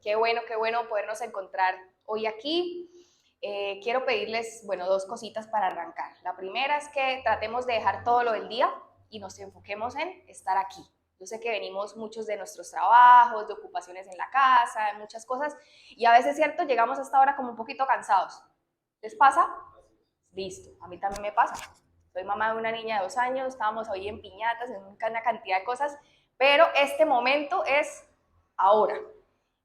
qué bueno podernos encontrar hoy aquí. Quiero pedirles, bueno, dos cositas para arrancar. La primera es que tratemos de dejar todo lo del día y nos enfoquemos en estar aquí. Yo sé que venimos muchos de nuestros trabajos, de ocupaciones en la casa, de muchas cosas, y a veces, cierto, llegamos hasta ahora como un poquito cansados. ¿Les pasa? Listo, a mí también me pasa. Soy mamá de una niña de 2 años, estábamos hoy en piñatas, en una cantidad de cosas, pero este momento es ahora.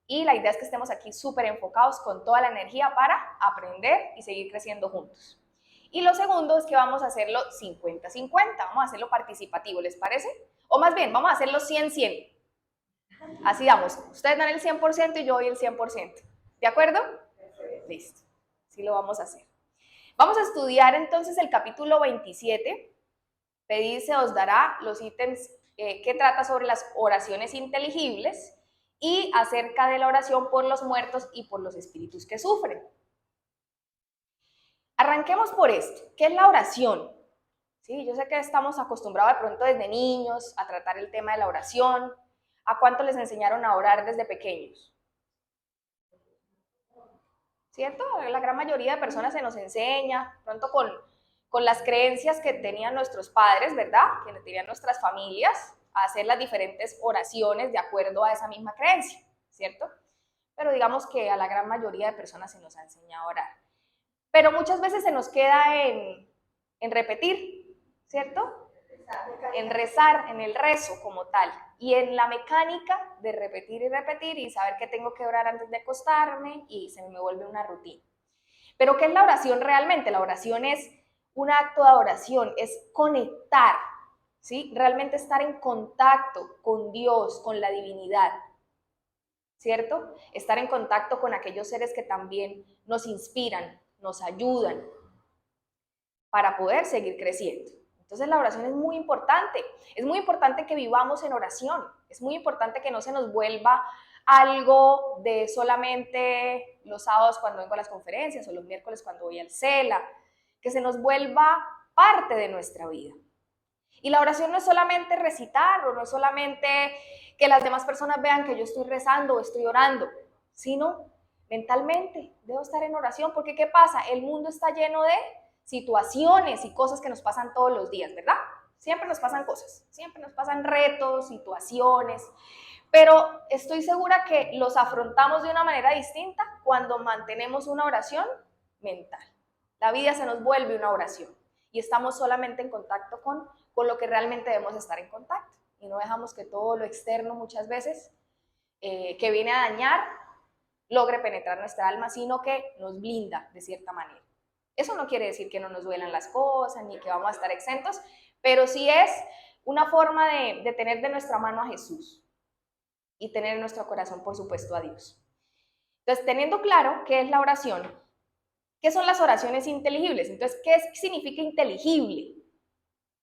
Y la idea es que estemos aquí súper enfocados con toda la energía para aprender y seguir creciendo juntos. Y lo segundo es que vamos a hacerlo 50-50, vamos a hacerlo participativo, ¿les parece? O más bien, vamos a hacerlo 100-100. Así damos, ustedes dan el 100% y yo doy el 100%. ¿De acuerdo? Listo, así lo vamos a hacer. Vamos a estudiar entonces el capítulo 27. Pedid se os dará los ítems que trata sobre las oraciones inteligibles y acerca de la oración por los muertos y por los espíritus que sufren. Arranquemos por esto. ¿Qué es la oración? Sí, yo sé que estamos acostumbrados de pronto desde niños a tratar el tema de la oración. ¿A cuánto les enseñaron a orar desde pequeños? ¿Cierto? La gran mayoría de personas se nos enseña, pronto con las creencias que tenían nuestros padres, ¿verdad? Que tenían nuestras familias, a hacer las diferentes oraciones de acuerdo a esa misma creencia, ¿cierto? Pero digamos que a la gran mayoría de personas se nos ha enseñado a orar. Pero muchas veces se nos queda en repetir, ¿cierto? En rezar, en el rezo como tal, y en la mecánica de repetir y repetir y saber que tengo que orar antes de acostarme y se me vuelve una rutina. Pero ¿qué es la oración realmente? La oración es un acto de adoración, es conectar, ¿sí? Realmente estar en contacto con Dios, con la divinidad, ¿cierto? Estar en contacto con aquellos seres que también nos inspiran, nos ayudan para poder seguir creciendo. Entonces la oración es muy importante que vivamos en oración, es muy importante que no se nos vuelva algo de solamente los sábados cuando vengo a las conferencias o los miércoles cuando voy al CELA, que se nos vuelva parte de nuestra vida. Y la oración no es solamente recitar o no es solamente que las demás personas vean que yo estoy rezando o estoy orando, sino mentalmente debo estar en oración, porque ¿qué pasa? El mundo está lleno de situaciones y cosas que nos pasan todos los días, ¿verdad? Siempre nos pasan cosas, siempre nos pasan retos, situaciones, pero estoy segura que los afrontamos de una manera distinta cuando mantenemos una oración mental. La vida se nos vuelve una oración y estamos solamente en contacto con lo que realmente debemos estar en contacto y no dejamos que todo lo externo muchas veces que viene a dañar logre penetrar nuestra alma, sino que nos blinda de cierta manera. Eso no quiere decir que no nos duelan las cosas ni que vamos a estar exentos, pero sí es una forma de tener de nuestra mano a Jesús y tener en nuestro corazón, por supuesto, a Dios. Entonces, teniendo claro qué es la oración, ¿qué son las oraciones inteligibles? Entonces, ¿qué significa inteligible?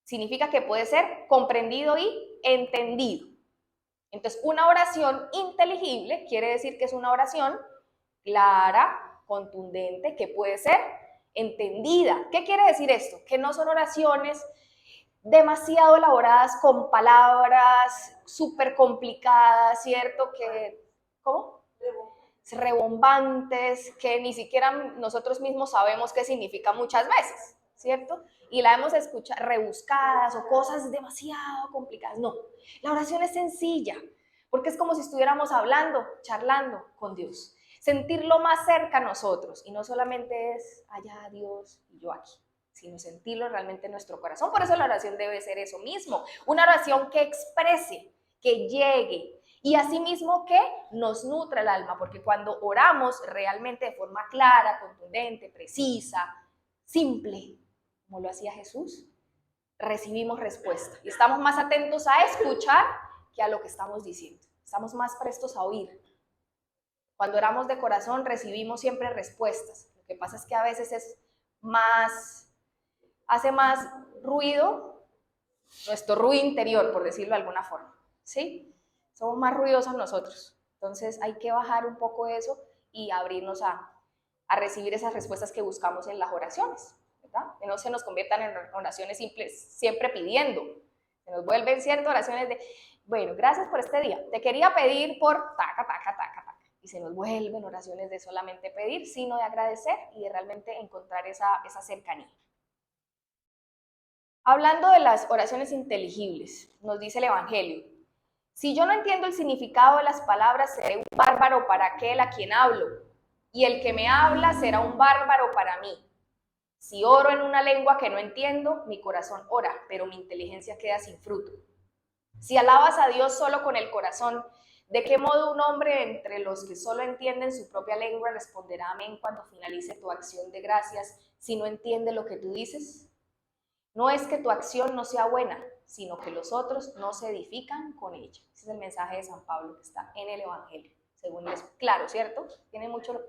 Significa que puede ser comprendido y entendido. Entonces, una oración inteligible quiere decir que es una oración clara, contundente, que puede ser entendida. ¿Qué quiere decir esto? Que no son oraciones demasiado elaboradas con palabras súper complicadas, ¿cierto? ¿Cómo? Rebombantes, que ni siquiera nosotros mismos sabemos qué significa muchas veces, ¿cierto? Y la hemos escuchado rebuscadas o cosas demasiado complicadas. No, la oración es sencilla, porque es como si estuviéramos hablando, charlando con Dios. Sentirlo más cerca a nosotros, y no solamente es allá Dios y yo aquí, sino sentirlo realmente en nuestro corazón. Por eso la oración debe ser eso mismo, una oración que exprese, que llegue, y asimismo que nos nutre el alma, porque cuando oramos realmente de forma clara, contundente, precisa, simple, como lo hacía Jesús, recibimos respuesta y estamos más atentos a escuchar que a lo que estamos diciendo. Estamos más prestos a oír. Cuando oramos de corazón recibimos siempre respuestas. Lo que pasa es que a veces hace más ruido nuestro ruido interior, por decirlo de alguna forma, ¿sí? Somos más ruidosos nosotros. Entonces hay que bajar un poco eso y abrirnos a recibir esas respuestas que buscamos en las oraciones, ¿verdad? Que no se nos conviertan en oraciones simples, siempre pidiendo. Se nos vuelven ciertas oraciones de, bueno, gracias por este día. Te quería pedir por taca, taca, taca, taca. se nos vuelven oraciones de solamente pedir, sino de agradecer y de realmente encontrar esa cercanía. Hablando de las oraciones inteligibles, nos dice el Evangelio: si yo no entiendo el significado de las palabras, seré un bárbaro para aquel a quien hablo, y el que me habla será un bárbaro para mí. Si oro en una lengua que no entiendo, mi corazón ora, pero mi inteligencia queda sin fruto. Si alabas a Dios solo con el corazón, ¿de qué modo un hombre entre los que solo entienden su propia lengua responderá amén cuando finalice tu acción de gracias si no entiende lo que tú dices? No es que tu acción no sea buena, sino que los otros no se edifican con ella. Ese es el mensaje de San Pablo que está en el Evangelio. Según es claro, ¿cierto? Tiene mucho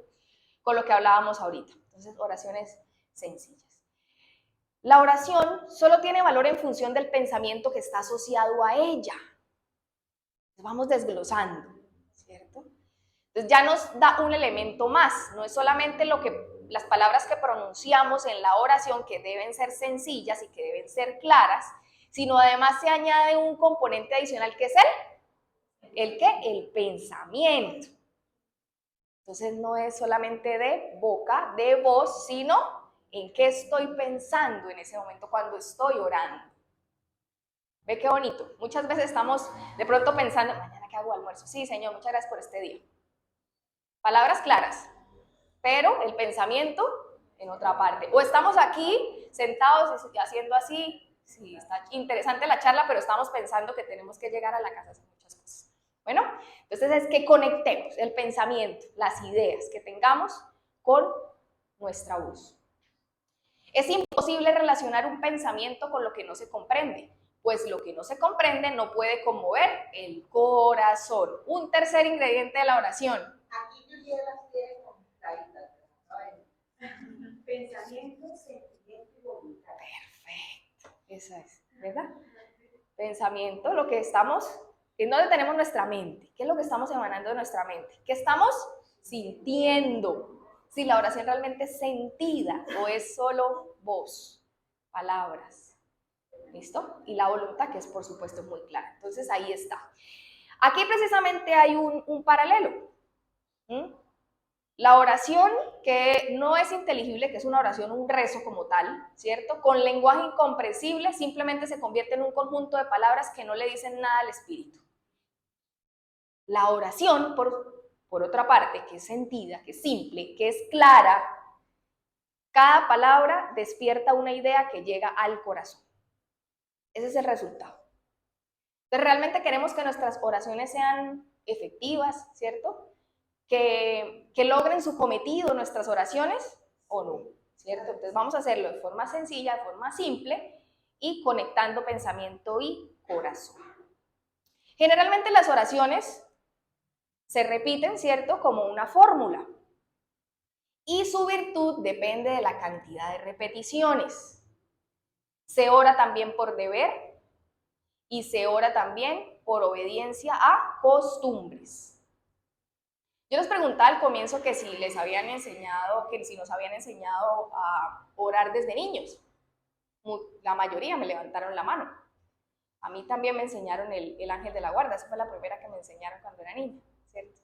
con lo que hablábamos ahorita. Entonces, oraciones sencillas. La oración solo tiene valor en función del pensamiento que está asociado a ella. Vamos desglosando, ¿cierto? Entonces ya nos da un elemento más, no es solamente las palabras que pronunciamos en la oración, que deben ser sencillas y que deben ser claras, sino además se añade un componente adicional que es ¿el qué? El pensamiento. Entonces no es solamente de boca, de voz, sino en qué estoy pensando en ese momento cuando estoy orando. ¿Ve qué bonito? Muchas veces estamos de pronto pensando, mañana qué hago almuerzo. Sí, Señor, muchas gracias por este día. Palabras claras, pero el pensamiento en otra parte. O estamos aquí sentados haciendo así, sí, está interesante la charla, pero estamos pensando que tenemos que llegar a la casa a hacer muchas cosas. Bueno, entonces es que conectemos el pensamiento, las ideas que tengamos con nuestra voz. Es imposible relacionar un pensamiento con lo que no se comprende, pues lo que no se comprende no puede conmover el corazón. Un tercer ingrediente de la oración. Aquí tú llevas con pensamiento, sentimiento y voluntad. Perfecto, esa es, ¿verdad? Pensamiento, lo que estamos, es donde tenemos nuestra mente. ¿Qué es lo que estamos emanando de nuestra mente? ¿Qué estamos sintiendo? Si la oración realmente es sentida o es solo voz, palabras. ¿Listo? Y la voluntad, que es por supuesto muy clara. Entonces ahí está. Aquí precisamente hay un paralelo. La oración que no es inteligible, que es una oración, un rezo como tal, ¿cierto? Con lenguaje incomprensible, simplemente se convierte en un conjunto de palabras que no le dicen nada al espíritu. La oración, por otra parte, que es sentida, que es simple, que es clara, cada palabra despierta una idea que llega al corazón. Ese es el resultado. Entonces, realmente queremos que nuestras oraciones sean efectivas, ¿cierto? Que logren su cometido nuestras oraciones o no, ¿cierto? Entonces vamos a hacerlo de forma sencilla, de forma simple y conectando pensamiento y corazón. Generalmente las oraciones se repiten, ¿cierto? Como una fórmula. Y su virtud depende de la cantidad de repeticiones. Se ora también por deber y se ora también por obediencia a costumbres. Yo les preguntaba al comienzo que si les habían enseñado, que si nos habían enseñado a orar desde niños. La mayoría me levantaron la mano. A mí también me enseñaron el ángel de la guarda, esa fue la primera que me enseñaron cuando era niña, ¿cierto?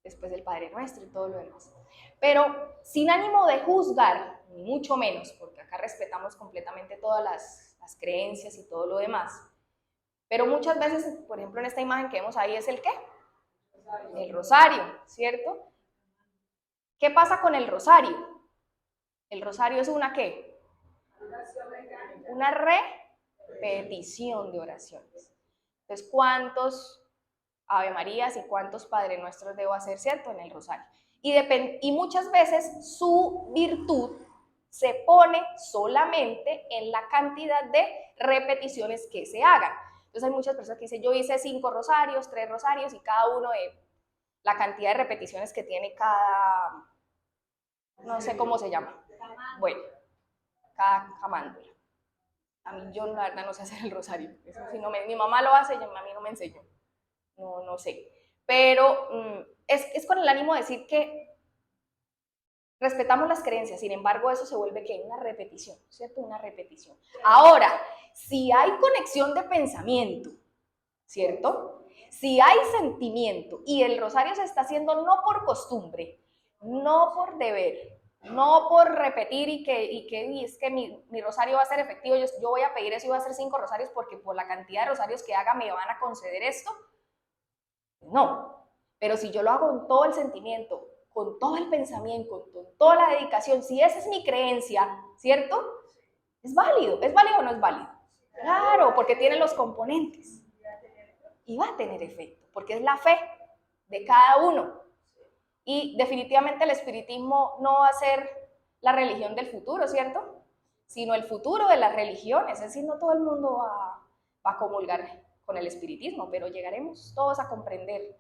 Después el Padre Nuestro y todo lo demás. Pero sin ánimo de juzgar, ni mucho menos, porque acá respetamos completamente todas las creencias y todo lo demás. Pero muchas veces, por ejemplo, en esta imagen que vemos ahí es el ¿qué? El rosario, ¿cierto? ¿Qué pasa con el rosario? El rosario es una ¿qué? Una repetición de oraciones. Entonces, ¿cuántos Ave Marías y cuántos Padre Nuestros debo hacer, ¿cierto? En el rosario. Y muchas veces su virtud se pone solamente en la cantidad de repeticiones que se hagan. Entonces hay muchas personas que dicen, yo hice 5 rosarios, 3 rosarios y cada uno de la cantidad de repeticiones que tiene cada, no sé cómo se llama, bueno, cada camándula. A mí yo la verdad no sé hacer el rosario, eso sí mi mamá lo hace y a mí no me enseñó, no sé. Pero es con el ánimo de decir que respetamos las creencias, sin embargo eso se vuelve que una repetición, ¿cierto? Una repetición. Ahora, si hay conexión de pensamiento, ¿cierto? Si hay sentimiento y el rosario se está haciendo no por costumbre, no por deber, no por repetir y es que mi rosario va a ser efectivo, yo voy a pedir eso y voy a hacer 5 rosarios porque por la cantidad de rosarios que haga me van a conceder esto. No, pero si yo lo hago con todo el sentimiento, con todo el pensamiento, con toda la dedicación, si esa es mi creencia, ¿cierto? ¿Es válido o no es válido? Claro, porque tiene los componentes y va a tener efecto, porque es la fe de cada uno. Y definitivamente el espiritismo no va a ser la religión del futuro, ¿cierto? Sino el futuro de las religiones, es decir, no todo el mundo va a comulgar con el espiritismo, pero llegaremos todos a comprender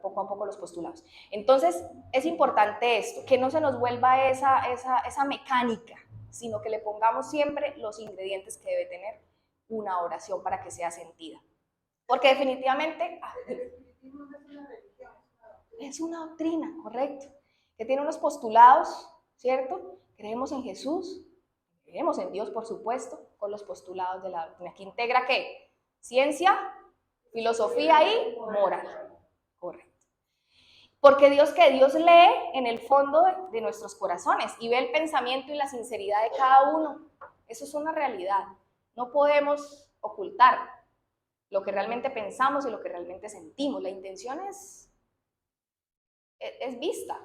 poco a poco los postulados. Entonces, es importante esto, que no se nos vuelva esa mecánica, sino que le pongamos siempre los ingredientes que debe tener una oración para que sea sentida. Porque definitivamente es una doctrina, correcto, que tiene unos postulados, ¿cierto? Creemos en Jesús, creemos en Dios, por supuesto, con los postulados de la doctrina, que integra ¿qué? Ciencia, filosofía y moral. Correcto. Porque Dios lee en el fondo de nuestros corazones y ve el pensamiento y la sinceridad de cada uno. Eso es una realidad. No podemos ocultar lo que realmente pensamos y lo que realmente sentimos. La intención es vista.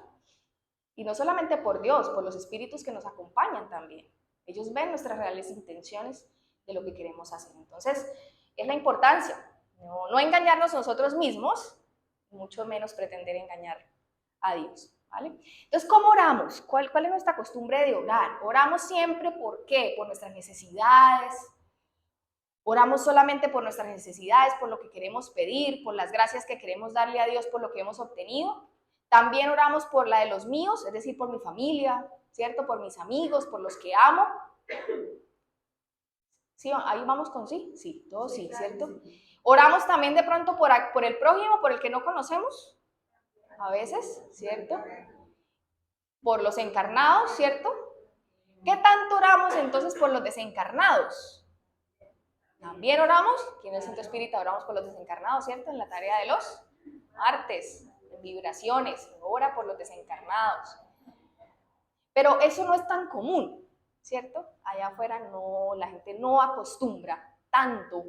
Y no solamente por Dios, por los espíritus que nos acompañan también. Ellos ven nuestras reales intenciones de lo que queremos hacer. Entonces, es la importancia. No engañarnos nosotros mismos, mucho menos pretender engañar a Dios, ¿vale? Entonces, ¿cómo oramos? ¿Cuál es nuestra costumbre de orar? Oramos siempre, ¿por qué? Por nuestras necesidades. Oramos solamente por nuestras necesidades, por lo que queremos pedir, por las gracias que queremos darle a Dios por lo que hemos obtenido. También oramos por la de los míos, es decir, por mi familia, ¿cierto? Por mis amigos, por los que amo. ¿Sí? Ahí vamos con sí, sí, todos sí, ¿cierto? Oramos también de pronto por el prójimo, por el que no conocemos, a veces, ¿cierto? Por los encarnados, ¿cierto? ¿Qué tanto oramos entonces por los desencarnados? También oramos, ¿quién es Santo Espíritu? Oramos por los desencarnados, ¿cierto? En la tarea de los martes, en vibraciones, ora por los desencarnados. Pero eso no es tan común, ¿cierto? Allá afuera la gente no acostumbra tanto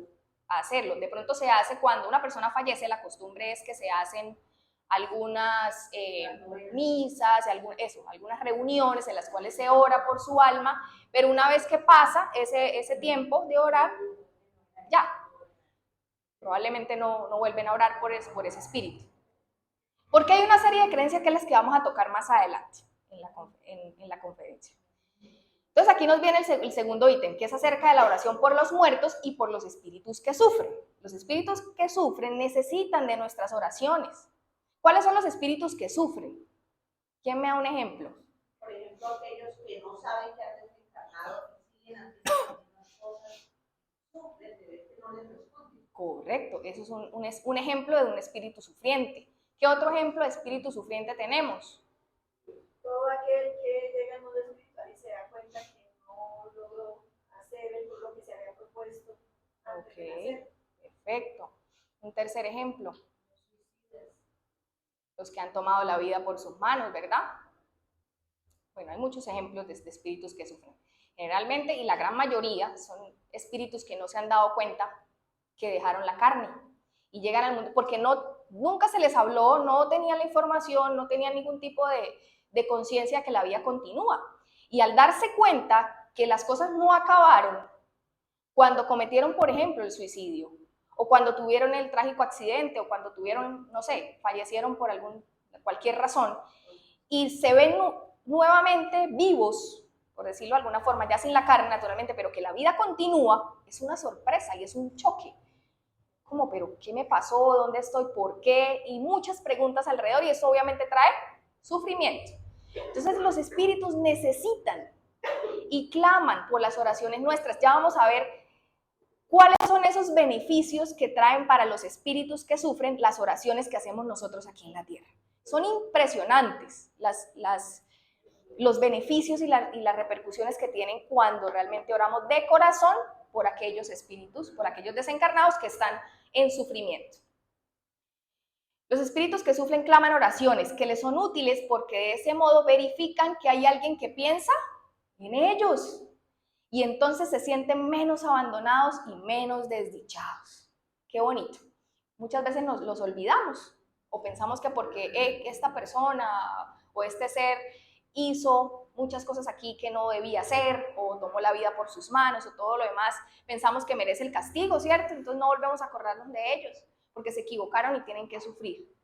a hacerlo. De pronto se hace cuando una persona fallece, la costumbre es que se hacen algunas misas, algunas reuniones en las cuales se ora por su alma, pero una vez que pasa ese tiempo de orar, ya, probablemente no vuelven a orar por ese espíritu. Porque hay una serie de creencias que es las que vamos a tocar más adelante en la conferencia. Entonces aquí nos viene el segundo ítem, que es acerca de la oración por los muertos y por los espíritus que sufren. Los espíritus que sufren necesitan de nuestras oraciones. ¿Cuáles son los espíritus que sufren? ¿Quién me da un ejemplo? Por ejemplo, aquellos que no saben que han desencarnado y siguen haciendo las cosas, sufren de ver que no les responden. Correcto, eso es un ejemplo de un espíritu sufriente. ¿Qué otro ejemplo de espíritu sufriente tenemos? Todo aquel que llega al mundo espiritual y se da cuenta que no logró hacer lo que se había propuesto antes de nacer. Perfecto. Un tercer ejemplo. Los que han tomado la vida por sus manos, ¿verdad? Bueno, hay muchos ejemplos de espíritus que sufren. Generalmente, y la gran mayoría, son espíritus que no se han dado cuenta que dejaron la carne y llegan al mundo, porque nunca se les habló, no tenían la información, no tenían ningún tipo de conciencia que la vida continúa. Y al darse cuenta que las cosas no acabaron, cuando cometieron, por ejemplo, el suicidio, o cuando tuvieron el trágico accidente, o cuando tuvieron, no sé, fallecieron por cualquier razón, y se ven nuevamente vivos, por decirlo de alguna forma, ya sin la carne naturalmente, pero que la vida continúa, es una sorpresa y es un choque. Como, pero ¿qué me pasó? ¿Dónde estoy? ¿Por qué? Y muchas preguntas alrededor, y eso obviamente trae sufrimiento. Entonces los espíritus necesitan y claman por las oraciones nuestras. Ya vamos a ver cuáles son esos beneficios que traen para los espíritus que sufren las oraciones que hacemos nosotros aquí en la tierra. Son impresionantes los beneficios y las repercusiones que tienen cuando realmente oramos de corazón por aquellos espíritus, por aquellos desencarnados que están en sufrimiento. Los espíritus que sufren claman oraciones que les son útiles porque de ese modo verifican que hay alguien que piensa en ellos y entonces se sienten menos abandonados y menos desdichados. Qué bonito. Muchas veces nos los olvidamos o pensamos que porque esta persona o este ser hizo muchas cosas aquí que no debía hacer o tomó la vida por sus manos o todo lo demás, pensamos que merece el castigo, ¿cierto? Entonces no volvemos a acordarnos de ellos porque se equivocaron y tienen que sufrir.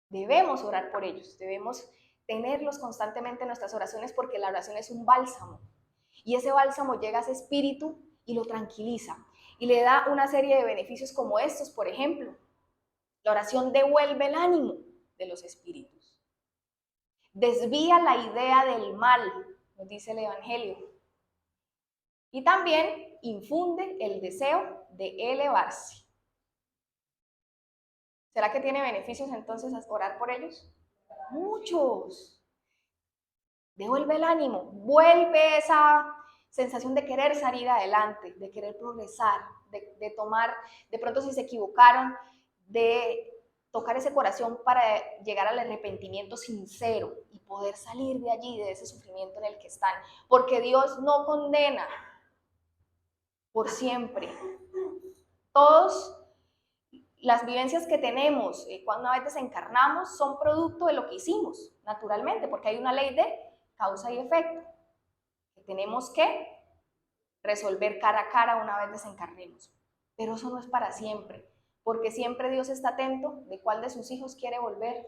Debemos orar por ellos, debemos tenerlos constantemente en nuestras oraciones porque la oración es un bálsamo y ese bálsamo llega a ese espíritu y lo tranquiliza y le da una serie de beneficios como estos. Por ejemplo, la oración devuelve el ánimo de los espíritus, desvía la idea del mal, nos dice el Evangelio, y también infunde el deseo de elevarse. ¿Será que tiene beneficios entonces orar por ellos? Muchos. Devuelve el ánimo, vuelve esa sensación de querer salir adelante, de querer progresar, de tomar, de pronto si se equivocaron, de tocar ese corazón para llegar al arrepentimiento sincero y poder salir de allí, de ese sufrimiento en el que están. Porque Dios no condena por siempre. Todos las vivencias que tenemos cuando a veces encarnamos son producto de lo que hicimos, naturalmente, porque hay una ley de causa y efecto que tenemos que resolver cara a cara una vez desencarnemos. Pero eso no es para siempre, porque siempre Dios está atento de cuál de sus hijos quiere volver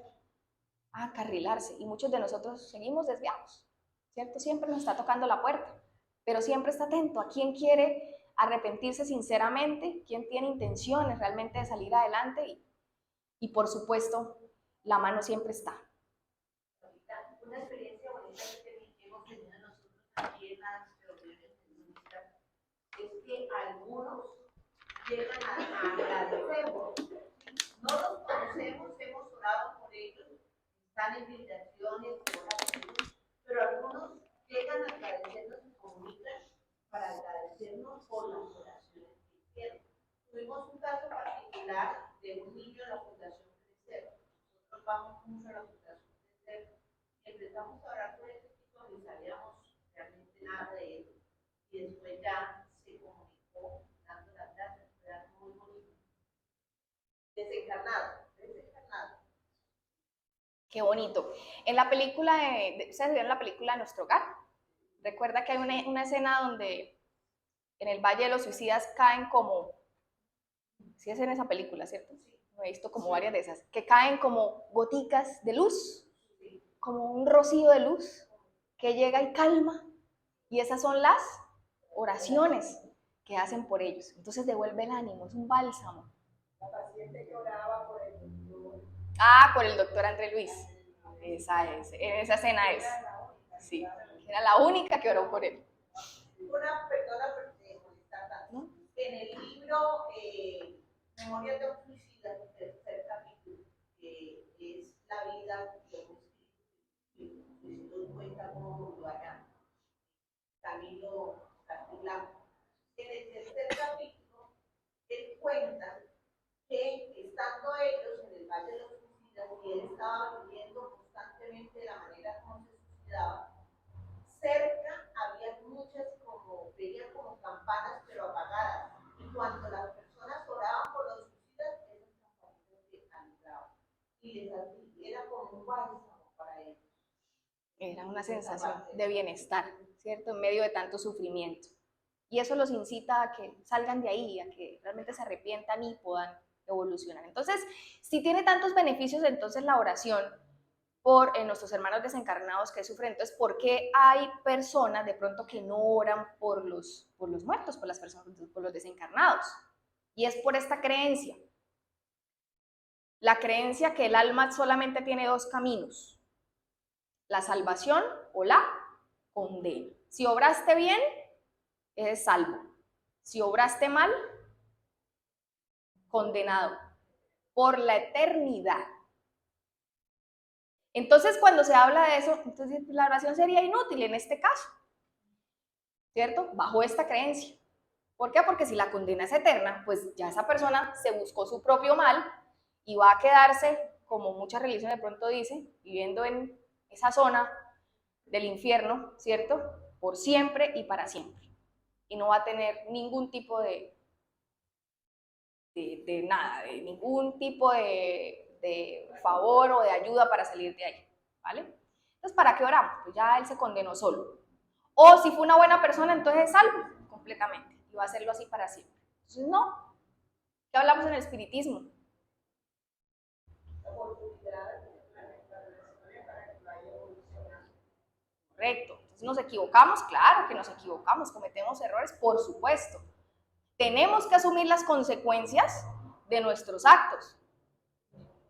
a acarrilarse y muchos de nosotros seguimos desviados, ¿cierto? Siempre nos está tocando la puerta, pero siempre está atento a quién quiere arrepentirse sinceramente, quién tiene intenciones realmente de salir adelante y por supuesto la mano siempre está. Una experiencia bonita que hemos tenido nosotros aquí en las reuniones feministas es que algunos llegan a agradecernos. No los conocemos, hemos orado por ellos, están en invitaciones, pero algunos llegan a agradecernos y comunican para agradecernos por las oraciones que hicieron. Tuvimos un caso particular de un niño en la Fundación Crecer. Nosotros vamos mucho a la Fundación Crecer y empezamos a orar por ese chico, ni sabíamos realmente nada de él. Y después ya se comunicó dando las gracias, fue algo muy bonito. Desencarnado. Qué bonito. En la película, ¿ustedes vieron la película Nuestro Hogar? Recuerda que hay una escena donde en el Valle de los Suicidas caen como, sí es en esa película, ¿cierto? He visto como varias de esas, que caen como goticas de luz, como un rocío de luz que llega y calma. Y esas son las oraciones que hacen por ellos. Entonces devuelve el ánimo, es un bálsamo. La paciente que oraba por el doctor. Ah, por el doctor André Luis. Esa es, en esa escena es. Sí, era la única que oró por él. Una persona ¿no? En el libro Memorias de un suicida, el tercer capítulo, que es la vida de un espíritu, si nos cuenta cómo lo hará Camilo Castilán. En el tercer capítulo, él cuenta que estando ellos en el Valle de los Suicidas y él estaba viviendo constantemente de la manera como se suicidaba, cerca había muchas como, veían como campanas pero apagadas, y cuando las personas oraban por los suicidas, esas campanitas se alumbraban y era como un bálsamo para ellos. Era una sensación de bienestar, ¿cierto? En medio de tanto sufrimiento. Y eso los incita a que salgan de ahí, a que realmente se arrepientan y puedan evolucionar. Entonces, si tiene tantos beneficios, entonces la oración por nuestros hermanos desencarnados que sufren. Entonces, ¿por qué hay personas de pronto que no oran por los muertos, por las personas, por los desencarnados? Y es por esta creencia. La creencia que el alma solamente tiene dos caminos: la salvación o la condena. Si obraste bien, eres salvo. Si obraste mal, condenado por la eternidad. Entonces, cuando se habla de eso, entonces la oración sería inútil en este caso, ¿cierto? Bajo esta creencia. ¿Por qué? Porque si la condena es eterna, pues ya esa persona se buscó su propio mal y va a quedarse, como muchas religiones de pronto dicen, viviendo en esa zona del infierno, ¿cierto? Por siempre y para siempre. Y no va a tener ningún tipo de nada, de ningún tipo de favor o de ayuda para salir de ahí, ¿vale? Entonces, ¿para qué oramos? Pues ya él se condenó solo. O si fue una buena persona, entonces es salvo completamente y va a hacerlo así para siempre. Entonces, no. ¿Qué hablamos en el espiritismo? Correcto. Entonces, ¿nos equivocamos? Claro que nos equivocamos, cometemos errores, por supuesto. Tenemos que asumir las consecuencias de nuestros actos.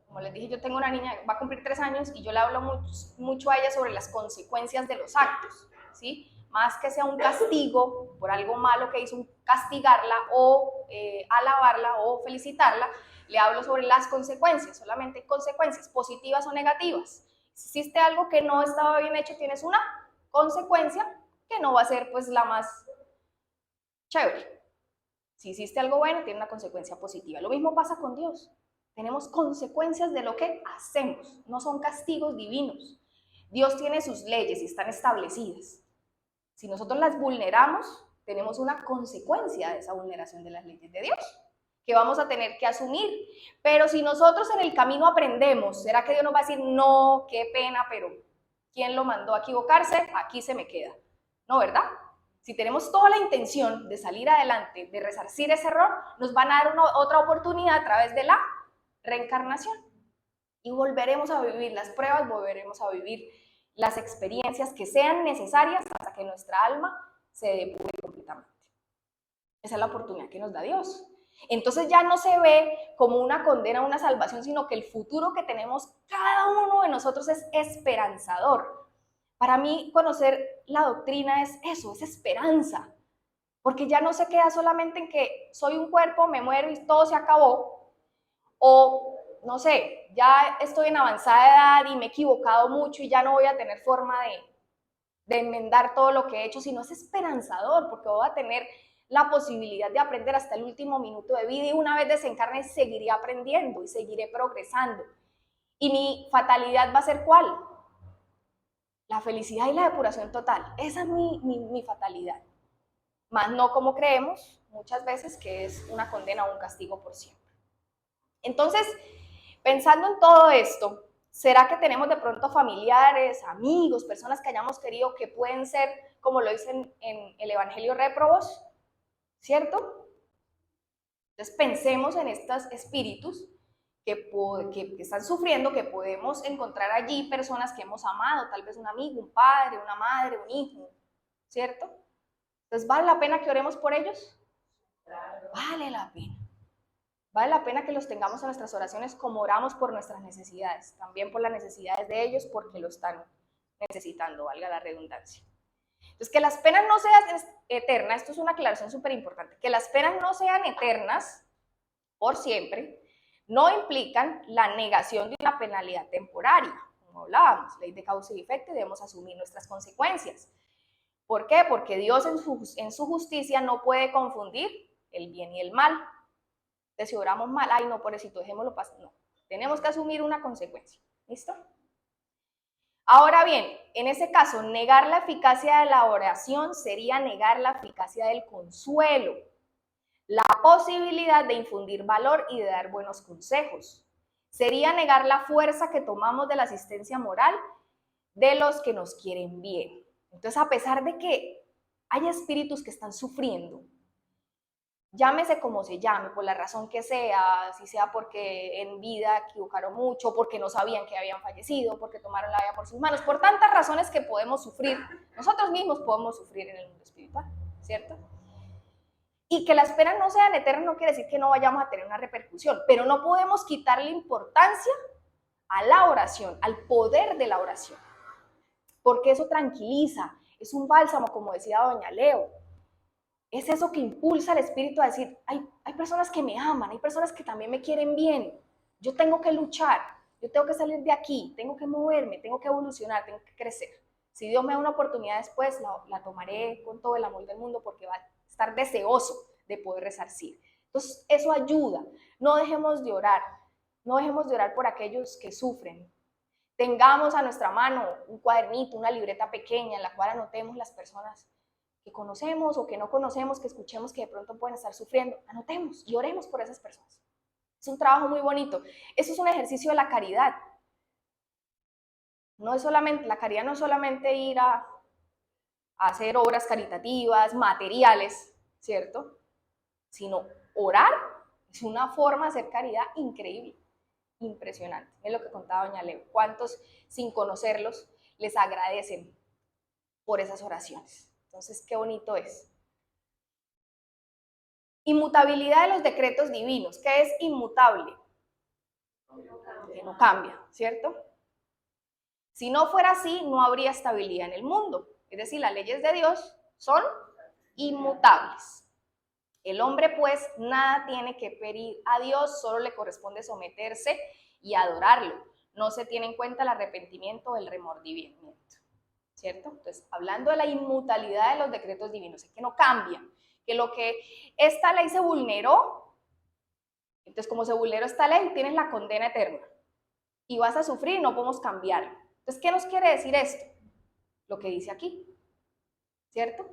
Como les dije, yo tengo una niña, va a cumplir 3 años y yo le hablo mucho a ella sobre las consecuencias de los actos, ¿sí? Más que sea un castigo por algo malo que hizo, castigarla o alabarla o felicitarla, le hablo sobre las consecuencias, solamente consecuencias positivas o negativas. Si hiciste algo que no estaba bien hecho, tienes una consecuencia que no va a ser pues la más chévere. Si hiciste algo bueno, tiene una consecuencia positiva. Lo mismo pasa con Dios. Tenemos consecuencias de lo que hacemos, no son castigos divinos. Dios tiene sus leyes y están establecidas. Si nosotros las vulneramos, tenemos una consecuencia de esa vulneración de las leyes de Dios, que vamos a tener que asumir. Pero si nosotros en el camino aprendemos, ¿será que Dios nos va a decir, no, qué pena, pero ¿quién lo mandó a equivocarse? Aquí se me queda. No, ¿verdad? Si tenemos toda la intención de salir adelante, de resarcir ese error, nos van a dar otra oportunidad a través de la reencarnación. Y volveremos a vivir las pruebas, volveremos a vivir las experiencias que sean necesarias hasta que nuesra alma se depure completamente. Esa es la oportunidad que nos da Dios. Entonces ya no se ve como una condena, una salvación, sino que el futuro que tenemos cada uno de nosotros es esperanzador. Para mí, conocer la doctrina es eso, es esperanza. Porque ya no se queda solamente en que soy un cuerpo, me muero y todo se acabó. O, no sé, ya estoy en avanzada edad y me he equivocado mucho y ya no voy a tener forma de enmendar todo lo que he hecho, sino es esperanzador, porque voy a tener la posibilidad de aprender hasta el último minuto de vida y una vez desencarne seguiré aprendiendo y seguiré progresando. Y mi fatalidad va a ser ¿cuál? La felicidad y la depuración total. Esa es mi fatalidad. Más no como creemos muchas veces que es una condena o un castigo por siempre. Entonces, pensando en todo esto, ¿será que tenemos de pronto familiares, amigos, personas que hayamos querido que pueden ser, como lo dicen en el Evangelio, réprobos? ¿Cierto? Entonces pensemos en estos espíritus que están sufriendo, que podemos encontrar allí personas que hemos amado, tal vez un amigo, un padre, una madre, un hijo, ¿cierto? Entonces, ¿vale la pena que oremos por ellos? Vale la pena. Vale la pena que los tengamos en nuestras oraciones como oramos por nuestras necesidades, también por las necesidades de ellos porque lo están necesitando, valga la redundancia. Entonces, que las penas no sean eternas, esto es una aclaración súper importante, que las penas no sean eternas por siempre, no implican la negación de una penalidad temporaria, como hablábamos, ley de causa y efecto, y debemos asumir nuestras consecuencias. ¿Por qué? Porque Dios en su justicia no puede confundir el bien y el mal. Entonces, si oramos mal, ay no, pobrecito, dejémoslo pasar, no. Tenemos que asumir una consecuencia, ¿listo? Ahora bien, en ese caso, negar la eficacia de la oración sería negar la eficacia del consuelo, la posibilidad de infundir valor y de dar buenos consejos. Sería negar la fuerza que tomamos de la asistencia moral de los que nos quieren bien. Entonces, a pesar de que haya espíritus que están sufriendo, llámese como se llame, por la razón que sea, si sea porque en vida equivocaron mucho, porque no sabían que habían fallecido, porque tomaron la vida por sus manos, por tantas razones que podemos sufrir, nosotros mismos podemos sufrir en el mundo espiritual, ¿cierto? Y que las penas no sean eternas no quiere decir que no vayamos a tener una repercusión, pero no podemos quitarle importancia a la oración, al poder de la oración, porque eso tranquiliza, es un bálsamo, como decía doña Leo. Es eso que impulsa al espíritu a decir, hay personas que me aman, hay personas que también me quieren bien, yo tengo que luchar, yo tengo que salir de aquí, tengo que moverme, tengo que evolucionar, tengo que crecer. Si Dios me da una oportunidad después, la tomaré con todo el amor del mundo porque va a estar deseoso de poder resarcir. Entonces, eso ayuda. No dejemos de orar. No dejemos de orar por aquellos que sufren. Tengamos a nuestra mano un cuadernito, una libreta pequeña en la cual anotemos las personas que conocemos o que no conocemos, que escuchemos que de pronto pueden estar sufriendo. Anotemos y oremos por esas personas. Es un trabajo muy bonito. Eso es un ejercicio de la caridad. No es solamente, la caridad no es solamente ir a hacer obras caritativas, materiales, ¿cierto? Sino orar es una forma de hacer caridad increíble, impresionante. Es lo que contaba doña Leo. ¿Cuántos, sin conocerlos, les agradecen por esas oraciones? Entonces, qué bonito es. Inmutabilidad de los decretos divinos. ¿Qué es inmutable? Que no cambia, ¿cierto? Si no fuera así, no habría estabilidad en el mundo. Es decir, las leyes de Dios son inmutables. El hombre, pues, nada tiene que pedir a Dios, solo le corresponde someterse y adorarlo. No se tiene en cuenta el arrepentimiento o el remordimiento, ¿cierto? Entonces, hablando de la inmutabilidad de los decretos divinos, es que no cambian, que lo que esta ley se vulneró, entonces como se vulneró esta ley, tienes la condena eterna y vas a sufrir y no podemos cambiarlo. Entonces, ¿qué nos quiere decir esto? Lo que dice aquí, ¿cierto?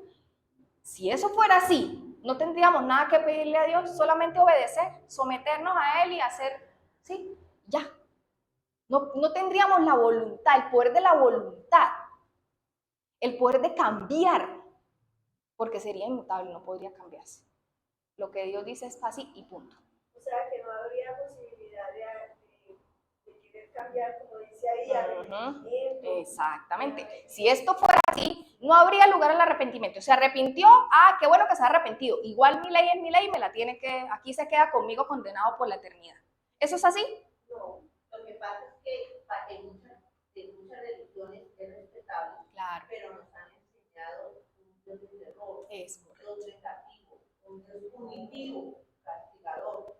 Si eso fuera así, no tendríamos nada que pedirle a Dios, solamente obedecer, someternos a Él y hacer, sí, ya. No tendríamos la voluntad, el poder de la voluntad, el poder de cambiar, porque sería inmutable, no podría cambiarse. Lo que Dios dice es así y punto. O sea, que no habría posibilidad de querer cambiar, como dice ahí, arrepentimiento. Exactamente. Si esto fuera así, no habría lugar al arrepentimiento. Se arrepintió, qué bueno que se ha arrepentido. Igual mi ley es mi ley, me la tiene que, aquí se queda conmigo condenado por la eternidad. ¿Eso es así? No, lo que pasa es que en muchas religiones es respetable, Claro. pero nos han enseñado un Dios de terror, un Dios vengativo, un Dios punitivo, castigador.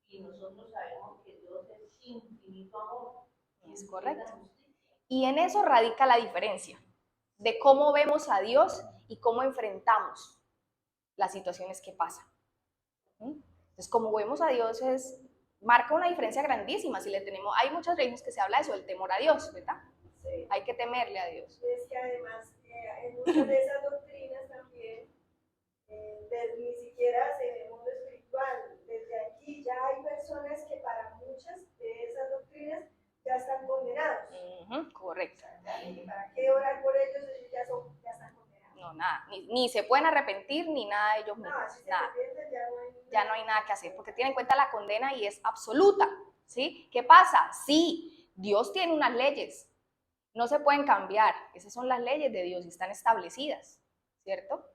Y nosotros sabemos que Dios es infinito amor. Es correcto. Y en eso radica la diferencia de cómo vemos a Dios y cómo enfrentamos las situaciones que pasan. Entonces, como vemos a Dios marca una diferencia grandísima. Si le tenemos, hay muchas religiones que se habla de eso, del temor a Dios, ¿verdad? Sí. Hay que temerle a Dios. Es que además, en muchas de esas doctrinas también, ni siquiera en el mundo espiritual, desde aquí ya hay personas que para muchas de esas doctrinas ya están condenados. Correcto. ¿Para qué orar por ellos? Ellos ya están condenados. No, nada, ni se pueden arrepentir ni nada de ellos mismos. No, si nada. Ya no hay nada que hacer, porque tiene en cuenta la condena y es absoluta, ¿sí? ¿Qué pasa? Sí, Dios tiene unas leyes, no se pueden cambiar, esas son las leyes de Dios y están establecidas, ¿cierto?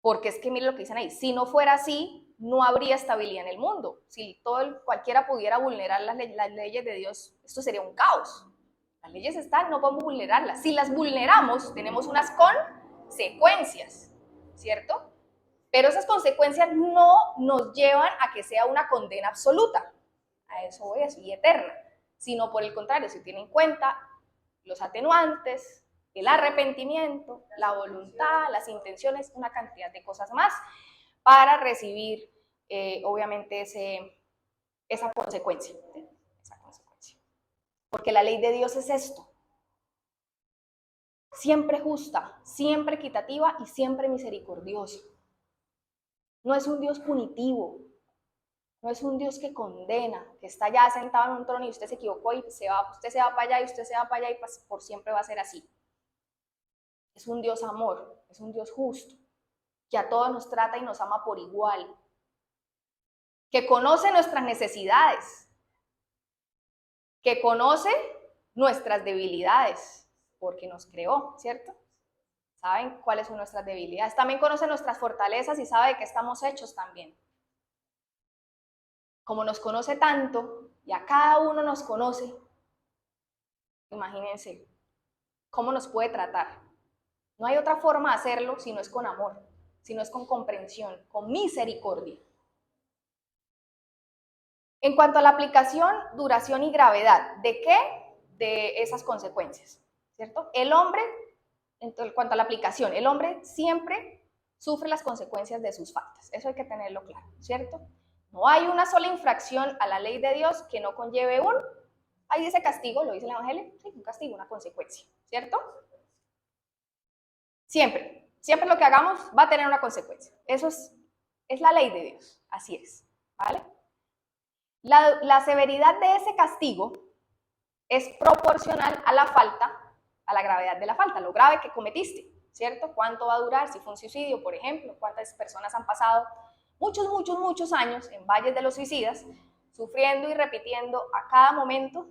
Porque es que mire lo que dicen ahí, si no fuera así, no habría estabilidad en el mundo. Si cualquiera pudiera vulnerar las leyes de Dios, esto sería un caos. Las leyes están, no podemos vulnerarlas. Si las vulneramos, tenemos unas consecuencias, ¿cierto? Pero esas consecuencias no nos llevan a que sea una condena absoluta, a eso voy, así eterna, sino por el contrario, se tienen en cuenta los atenuantes, el arrepentimiento, la voluntad, las intenciones, una cantidad de cosas más para recibir, obviamente, esa consecuencia. Porque la ley de Dios es esto: siempre justa, siempre equitativa y siempre misericordiosa. No es un Dios punitivo, no es un Dios que condena, que está ya sentado en un trono y usted se equivocó y usted se va para allá y usted se va para allá y por siempre va a ser así. Es un Dios amor, es un Dios justo, que a todos nos trata y nos ama por igual, que conoce nuestras necesidades, que conoce nuestras debilidades, porque nos creó, ¿cierto? ¿Saben cuáles son nuestras debilidades? También conoce nuestras fortalezas y sabe de qué estamos hechos también. Como nos conoce tanto y a cada uno nos conoce, imagínense cómo nos puede tratar. No hay otra forma de hacerlo si no es con amor, si no es con comprensión, con misericordia. En cuanto a la aplicación, duración y gravedad, ¿de qué? De esas consecuencias, ¿cierto? El hombre, en cuanto a la aplicación, el hombre siempre sufre las consecuencias de sus faltas. Eso hay que tenerlo claro, ¿cierto? No hay una sola infracción a la ley de Dios que no conlleve ahí dice castigo, lo dice el Evangelio, sí, un castigo, una consecuencia, ¿cierto? Siempre lo que hagamos va a tener una consecuencia. Eso es la ley de Dios, así es, ¿vale? La severidad de ese castigo es proporcional a la falta, a la gravedad de la falta, lo grave que cometiste, ¿cierto? ¿Cuánto va a durar? Si fue un suicidio, por ejemplo, ¿cuántas personas han pasado muchos años en valles de los suicidas, sufriendo y repitiendo a cada momento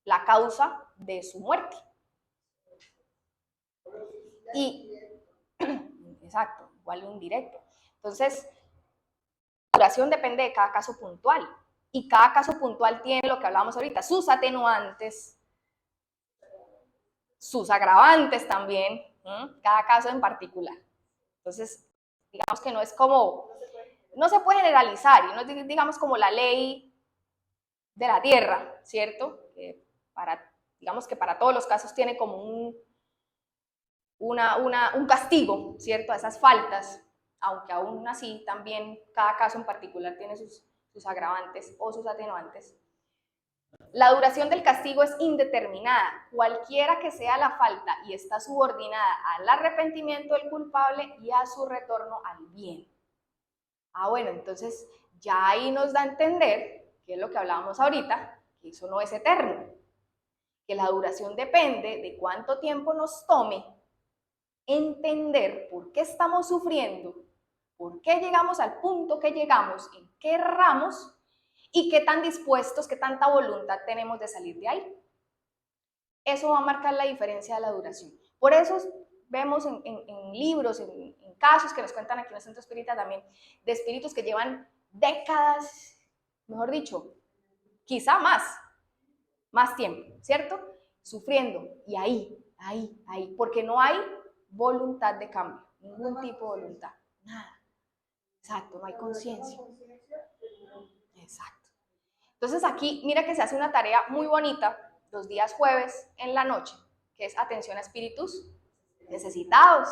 la causa de su muerte? Y, exacto, igual un indirecto. Entonces, la duración depende de cada caso puntual. Y cada caso puntual tiene lo que hablábamos ahorita, sus atenuantes, sus agravantes también, cada caso en particular. Entonces, digamos que no es como, no se puede generalizar, y no es, digamos, como la ley de la tierra, ¿cierto? Digamos que para todos los casos tiene como un castigo, ¿cierto? A esas faltas, aunque aún así también cada caso en particular tiene sus agravantes o sus atenuantes. La duración del castigo es indeterminada, cualquiera que sea la falta, y está subordinada al arrepentimiento del culpable y a su retorno al bien. Bueno, entonces ya ahí nos da a entender, que es lo que hablábamos ahorita, que eso no es eterno, que la duración depende de cuánto tiempo nos tome entender por qué estamos sufriendo, por qué llegamos al punto que llegamos, en qué erramos y qué tan dispuestos, qué tanta voluntad tenemos de salir de ahí. Eso va a marcar la diferencia de la duración. Por eso vemos en libros, en casos que nos cuentan aquí en el Centro Espírita también, de espíritus que llevan décadas, mejor dicho, quizá más tiempo, ¿cierto? Sufriendo, y ahí, porque no hay voluntad de cambio, ningún tipo de voluntad, nada. Exacto, no hay conciencia. Exacto. Entonces aquí, mira que se hace una tarea muy bonita los días jueves en la noche, que es atención a espíritus necesitados.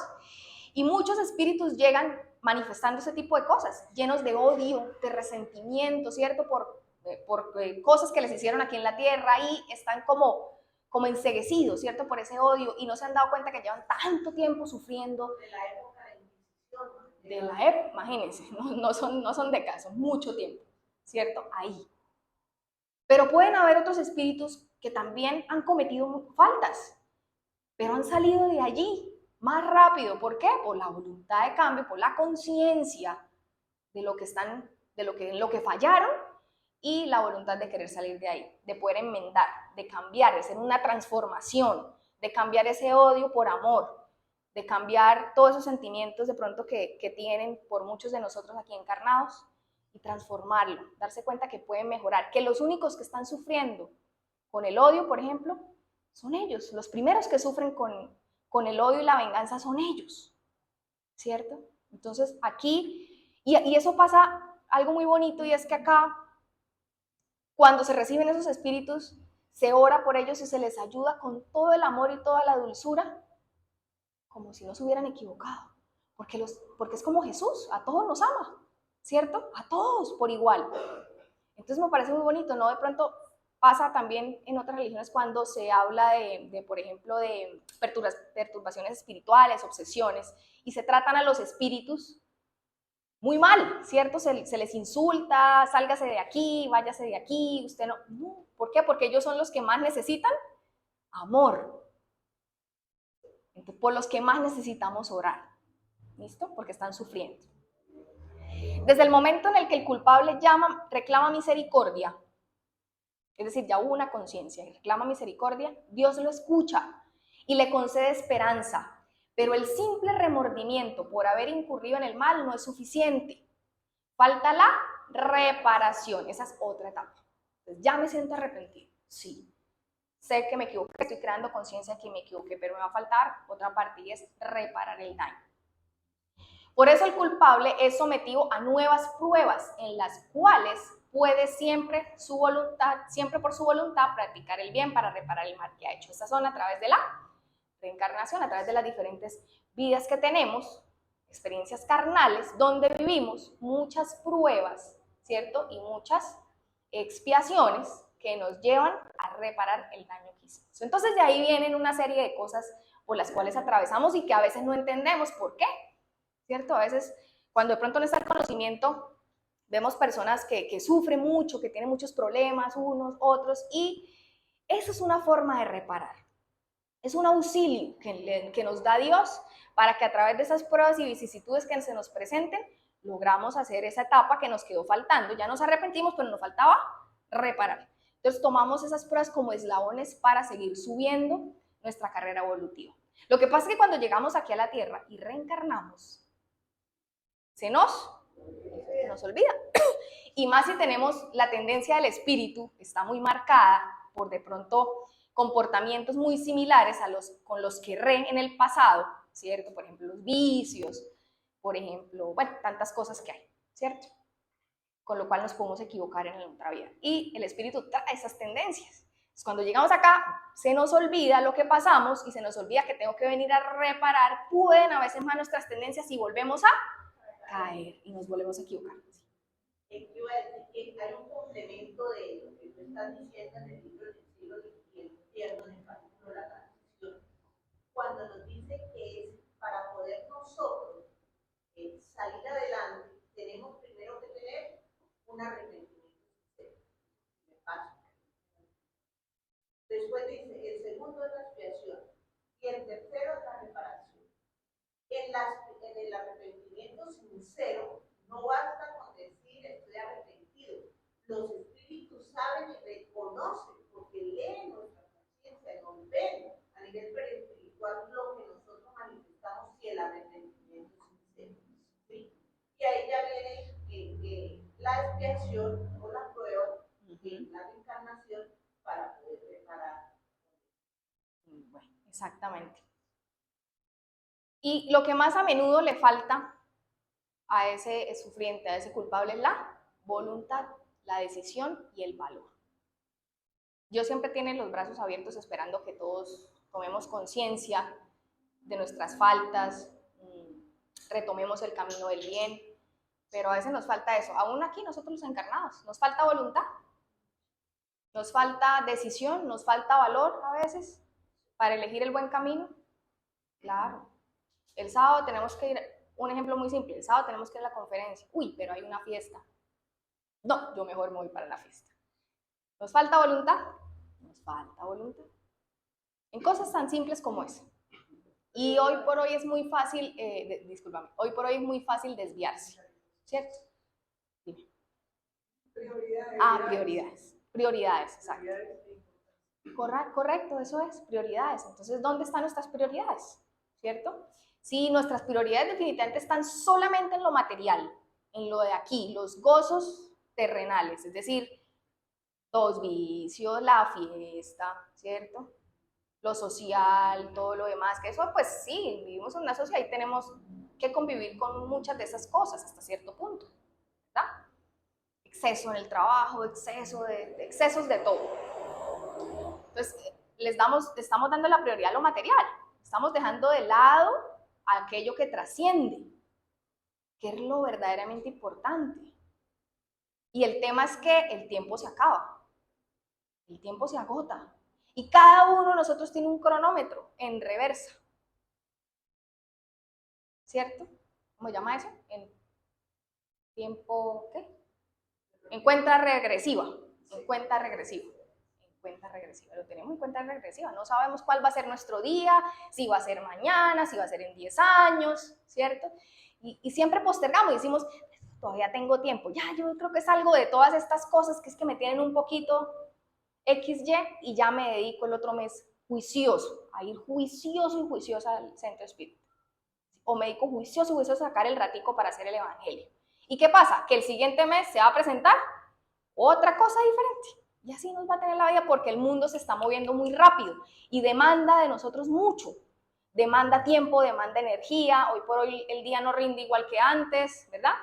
Y muchos espíritus llegan manifestando ese tipo de cosas, llenos de odio, de resentimiento, ¿cierto? Por cosas que les hicieron aquí en la tierra, y están como enceguecidos, ¿cierto? Por ese odio, y no se han dado cuenta que llevan tanto tiempo sufriendo. De la época de Inquisición. De la época, imagínense, no son décadas, son mucho tiempo, ¿cierto? Ahí. Pero pueden haber otros espíritus que también han cometido faltas, pero han salido de allí más rápido. ¿Por qué? Por la voluntad de cambio, por la conciencia de lo que fallaron, y la voluntad de querer salir de ahí, de poder enmendar, de cambiar, de hacer una transformación, de cambiar ese odio por amor, de cambiar todos esos sentimientos de pronto que tienen por muchos de nosotros aquí encarnados, y transformarlo, darse cuenta que pueden mejorar, que los únicos que están sufriendo con el odio, por ejemplo, son ellos. Los primeros que sufren con el odio y la venganza son ellos, ¿cierto? Entonces aquí, y eso pasa algo muy bonito, y es que acá, cuando se reciben esos espíritus, se ora por ellos y se les ayuda con todo el amor y toda la dulzura, como si no se hubieran equivocado, porque es como Jesús, a todos nos ama, ¿cierto? A todos por igual. Entonces me parece muy bonito, ¿no? De pronto pasa también en otras religiones cuando se habla por ejemplo, de perturbaciones espirituales, obsesiones, y se tratan a los espíritus muy mal, ¿cierto? Se les insulta, sálgase de aquí, váyase de aquí, usted no. ¿Por qué? Porque ellos son los que más necesitan amor. Entonces, por los que más necesitamos orar, ¿listo? Porque están sufriendo. Desde el momento en el que el culpable reclama misericordia, es decir, ya hubo una conciencia y reclama misericordia, Dios lo escucha y le concede esperanza. Pero el simple remordimiento por haber incurrido en el mal no es suficiente. Falta la reparación. Esa es otra etapa. Entonces, ya me siento arrepentido. Sí. Sé que me equivoqué, estoy creando conciencia que me equivoqué, pero me va a faltar otra parte, y es reparar el daño. Por eso el culpable es sometido a nuevas pruebas en las cuales puede siempre por su voluntad practicar el bien para reparar el mal que ha hecho. Estas son a través de la reencarnación, a través de las diferentes vidas que tenemos, experiencias carnales, donde vivimos muchas pruebas, ¿cierto? Y muchas expiaciones que nos llevan a reparar el daño que hicimos. Entonces de ahí vienen una serie de cosas por las cuales atravesamos y que a veces no entendemos por qué, ¿cierto? A veces cuando de pronto no está el conocimiento, vemos personas que sufren mucho, que tienen muchos problemas, unos, otros, y eso es una forma de reparar. Es un auxilio que nos da Dios para que a través de esas pruebas y vicisitudes que se nos presenten, logramos hacer esa etapa que nos quedó faltando. Ya nos arrepentimos, pero nos faltaba reparar. Entonces tomamos esas pruebas como eslabones para seguir subiendo nuestra carrera evolutiva. Lo que pasa es que cuando llegamos aquí a la Tierra y reencarnamos, se nos olvida. Y más si tenemos la tendencia del espíritu, está muy marcada por de pronto comportamientos muy similares con los que en el pasado, ¿cierto? Por ejemplo, los vicios, por ejemplo, bueno, tantas cosas que hay, ¿cierto? Con lo cual nos podemos equivocar en la otra vida. Y el espíritu trae esas tendencias. Entonces, cuando llegamos acá, se nos olvida lo que pasamos y se nos olvida que tengo que venir a reparar, pueden a veces más nuestras tendencias y volvemos a caer y nos volvemos a equivocar. Iba a decir que hay un complemento de lo que tú estás diciendo en el libro del cielo y el infierno, en el capítulo de la transición, cuando nos dice que es para poder nosotros salir adelante, tenemos primero que tener un arrepentimiento sincero. Después dice, el segundo es la expiación y el tercero es la reparación. En el arrepentimiento sincero no basta con decir estoy arrepentido. Los espíritus saben y reconocen porque leen nuestra conciencia, nos ven a nivel espiritual lo que nosotros manifestamos y el arrepentimiento sincero. ¿Sí? Y ahí ya viene la expiación o la prueba, la reencarnación para poder reparar. Bueno, exactamente. Y lo que más a menudo le falta a ese sufriente, a ese culpable, es la voluntad, la decisión y el valor. Dios siempre tiene los brazos abiertos esperando que todos tomemos conciencia de nuestras faltas, retomemos el camino del bien, pero a veces nos falta eso. Aún aquí nosotros los encarnados, nos falta voluntad, nos falta decisión, nos falta valor a veces para elegir el buen camino. Claro. El sábado tenemos que ir, un ejemplo muy simple, el sábado tenemos que ir a la conferencia. Uy, pero hay una fiesta. No, yo mejor me voy para la fiesta. ¿Nos falta voluntad? Nos falta voluntad. En cosas tan simples como esa. Y hoy por hoy es muy fácil, hoy por hoy es muy fácil desviarse, ¿cierto? Dime. Prioridades. Prioridades, exacto. Correcto, eso es, prioridades. Entonces, ¿dónde están nuestras prioridades? ¿Cierto? Si nuestras prioridades definitivamente están solamente en lo material, en lo de aquí, los gozos terrenales, es decir, los vicios, la fiesta, ¿cierto? Lo social, todo lo demás, que eso pues sí, vivimos en una sociedad y tenemos que convivir con muchas de esas cosas hasta cierto punto, ¿verdad? Exceso en el trabajo, excesos de todo. Entonces, estamos dando la prioridad a lo material, estamos dejando de lado aquello que trasciende, que es lo verdaderamente importante. Y el tema es que el tiempo se acaba, el tiempo se agota, y cada uno de nosotros tiene un cronómetro en reversa, ¿cierto? ¿Cómo se llama eso? En tiempo, ¿qué? En cuenta regresiva, en cuenta regresiva. Cuenta regresiva, lo tenemos en cuenta regresiva, no sabemos cuál va a ser nuestro día, si va a ser mañana, si va a ser en 10 años, ¿cierto? Y siempre postergamos y decimos, todavía tengo tiempo, ya yo creo que salgo de todas estas cosas que es que me tienen un poquito XY y ya me dedico el otro mes juicioso, a ir juicioso y juiciosa al centro espírita. O me dedico juicioso y juicioso a sacar el ratico para hacer el evangelio. ¿Y qué pasa? Que el siguiente mes se va a presentar otra cosa diferente. Y así nos va a tener la vida porque el mundo se está moviendo muy rápido y demanda de nosotros mucho. Demanda tiempo, demanda energía. Hoy por hoy el día no rinde igual que antes, ¿verdad?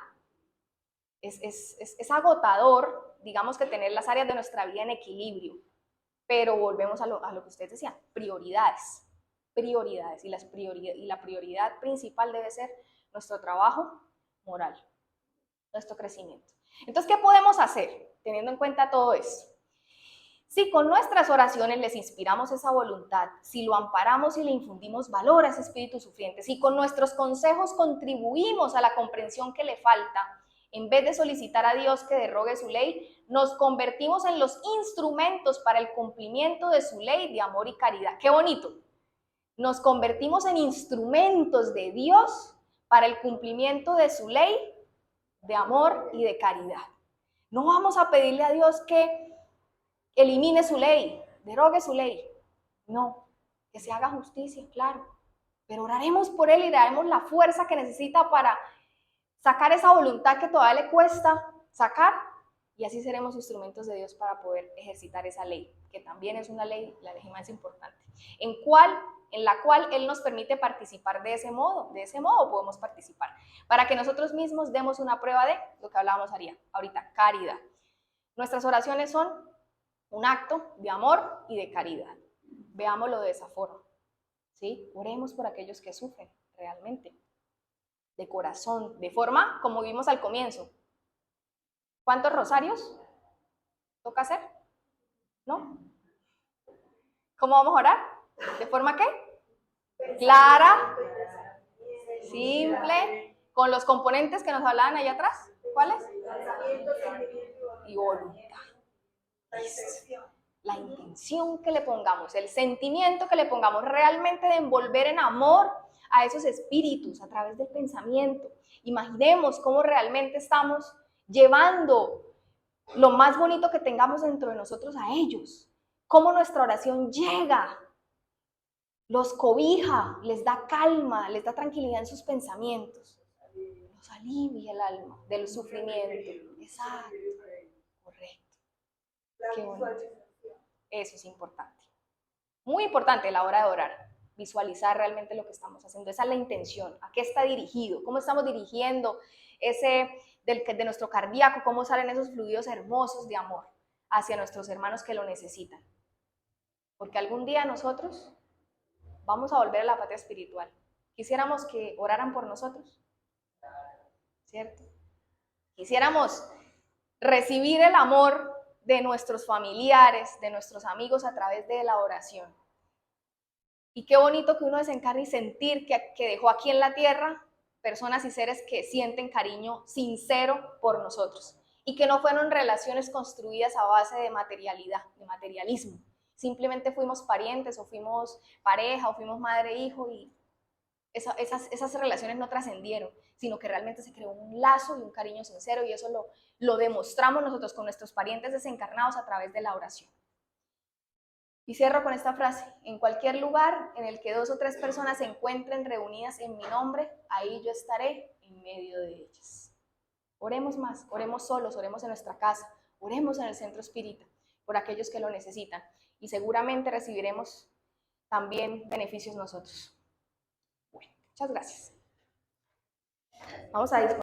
Es agotador, digamos, que tener las áreas de nuestra vida en equilibrio. Pero volvemos a lo que ustedes decían, prioridades. Prioridades. Y la prioridad principal debe ser nuestro trabajo moral, nuestro crecimiento. Entonces, ¿qué podemos hacer teniendo en cuenta todo esto? Si con nuestras oraciones les inspiramos esa voluntad, si lo amparamos y le infundimos valor a ese espíritu sufriente, si con nuestros consejos contribuimos a la comprensión que le falta, en vez de solicitar a Dios que derrogue su ley, nos convertimos en los instrumentos para el cumplimiento de su ley de amor y caridad. ¡Qué bonito! Nos convertimos en instrumentos de Dios para el cumplimiento de su ley de amor y de caridad. No vamos a pedirle a Dios que elimine su ley, derogue su ley. No, que se haga justicia, claro. Pero oraremos por él y le daremos la fuerza que necesita para sacar esa voluntad que todavía le cuesta sacar, y así seremos instrumentos de Dios para poder ejercitar esa ley, que también es una ley, la ley más importante, en la cual Él nos permite participar de ese modo podemos participar, para que nosotros mismos demos una prueba de lo que hablábamos ahorita, caridad. Nuestras oraciones son un acto de amor y de caridad. Veámoslo de esa forma, ¿sí? Oremos por aquellos que sufren realmente, de corazón, de forma como vimos al comienzo. ¿Cuántos rosarios toca hacer? ¿No? ¿Cómo vamos a orar? ¿De forma qué? Clara, simple, con los componentes que nos hablaban allá atrás. ¿Cuáles? Y voluntad. La intención que le pongamos, el sentimiento que le pongamos, realmente de envolver en amor a esos espíritus a través del pensamiento. Imaginemos cómo realmente estamos llevando lo más bonito que tengamos dentro de nosotros a ellos, cómo nuestra oración llega, los cobija, les da calma, les da tranquilidad en sus pensamientos, los alivia el alma del sufrimiento. Exacto, correcto. Qué bonito. Eso es importante, muy importante a la hora de orar, visualizar realmente lo que estamos haciendo. Esa es la intención, a qué está dirigido, cómo estamos dirigiendo de nuestro cardíaco, cómo salen esos fluidos hermosos de amor hacia nuestros hermanos que lo necesitan. Porque algún día nosotros vamos a volver a la patria espiritual. Quisiéramos que oraran por nosotros, ¿cierto? Quisiéramos recibir el amor de nuestros familiares, de nuestros amigos a través de la oración. Y qué bonito que uno desencarne y sentir que dejó aquí en la tierra personas y seres que sienten cariño sincero por nosotros y que no fueron relaciones construidas a base de materialidad, de materialismo. Simplemente fuimos parientes o fuimos pareja o fuimos madre e hijo y esas relaciones no trascendieron, sino que realmente se creó un lazo y un cariño sincero, y eso lo demostramos nosotros con nuestros parientes desencarnados a través de la oración. Y cierro con esta frase: en cualquier lugar en el que 2 o 3 personas se encuentren reunidas en mi nombre, ahí yo estaré en medio de ellas. Oremos más, oremos solos, oremos en nuestra casa, oremos en el centro espírita por aquellos que lo necesitan, y seguramente recibiremos también beneficios nosotros. Bueno, muchas gracias. Vamos a disponer.